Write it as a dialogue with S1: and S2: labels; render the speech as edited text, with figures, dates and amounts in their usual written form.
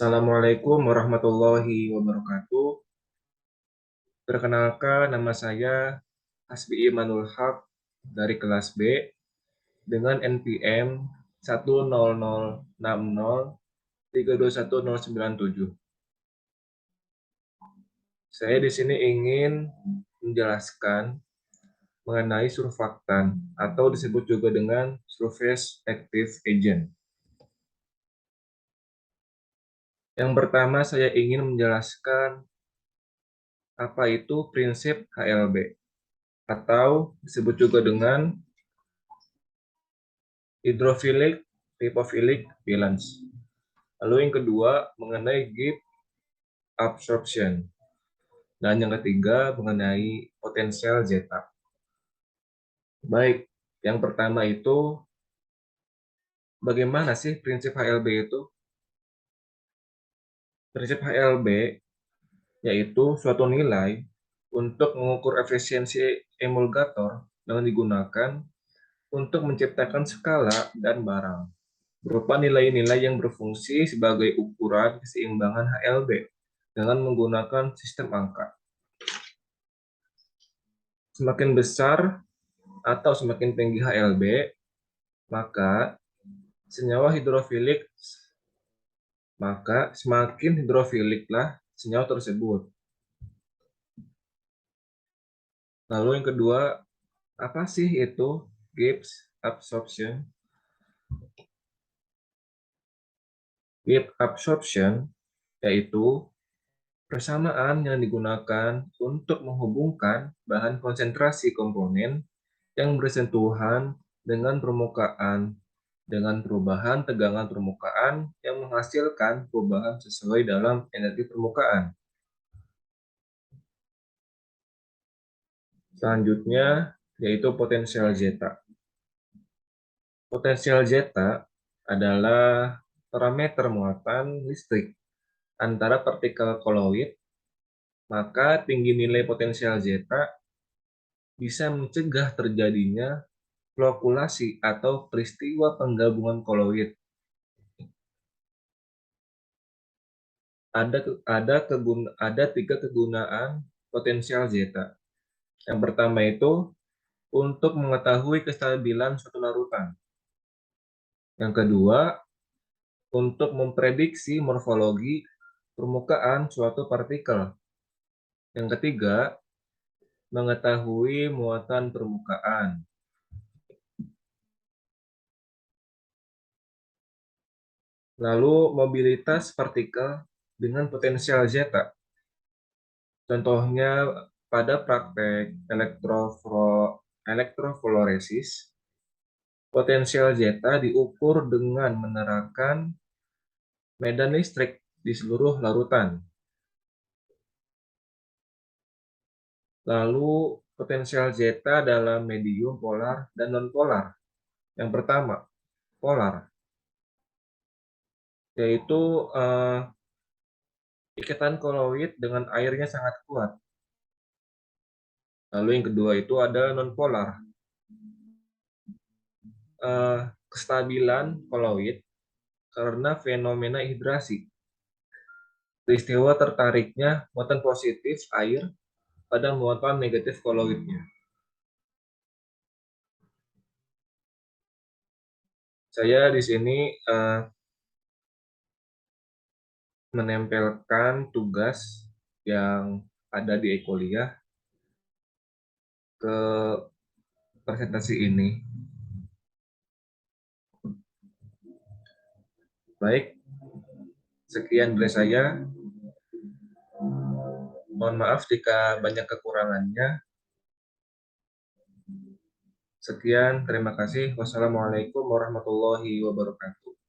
S1: Assalamualaikum warahmatullahi wabarakatuh. Perkenalkan, nama saya Hasbi Imanul Haq dari kelas B dengan NPM 10060321097. Saya di sini ingin menjelaskan mengenai surfaktan atau disebut juga dengan surface active agent. Yang pertama saya ingin menjelaskan apa itu prinsip HLB atau disebut juga dengan hydrophilic lipophilic balance. Lalu yang kedua mengenai Gibbs absorption. Dan yang ketiga mengenai potensial zeta. Baik, yang pertama itu bagaimana sih prinsip HLB itu? Prinsip HLB yaitu suatu nilai untuk mengukur efisiensi emulgator yang digunakan untuk menciptakan skala dan barang, berupa nilai-nilai yang berfungsi sebagai ukuran keseimbangan HLB dengan menggunakan sistem angka. Semakin besar atau semakin tinggi HLB, maka senyawa hidrofilik semakin hidrofiliklah senyawa tersebut. Lalu yang kedua, apa sih itu Gibbs absorption? Gibbs absorption yaitu persamaan yang digunakan untuk menghubungkan bahan konsentrasi komponen yang bersentuhan dengan permukaan dengan perubahan tegangan permukaan yang menghasilkan perubahan sesuai dalam energi permukaan. Selanjutnya yaitu potensial zeta. Potensial zeta adalah parameter muatan listrik antara partikel koloid, maka tinggi nilai potensial zeta bisa mencegah terjadinya flokulasi atau peristiwa penggabungan koloid. Ada tiga kegunaan potensial zeta. Yang pertama itu untuk mengetahui kestabilan suatu larutan. Yang kedua, untuk memprediksi morfologi permukaan suatu partikel. Yang ketiga, mengetahui muatan permukaan. Lalu mobilitas partikel dengan potensial zeta. Contohnya pada praktek elektrofluoresis, potensial zeta diukur dengan menerapkan medan listrik di seluruh larutan. Lalu potensial zeta dalam medium polar dan non-polar. Yang pertama, polar, yaitu ikatan koloid dengan airnya sangat kuat. Lalu yang kedua itu ada non-polar, kestabilan koloid karena fenomena hidrasi. Peristiwa tertariknya muatan positif air pada muatan negatif koloidnya. Saya di sini menempelkan tugas yang ada di e-kuliah ke presentasi ini. Baik, sekian dari saya. Mohon maaf jika banyak kekurangannya. Sekian, terima kasih. Wassalamualaikum warahmatullahi wabarakatuh.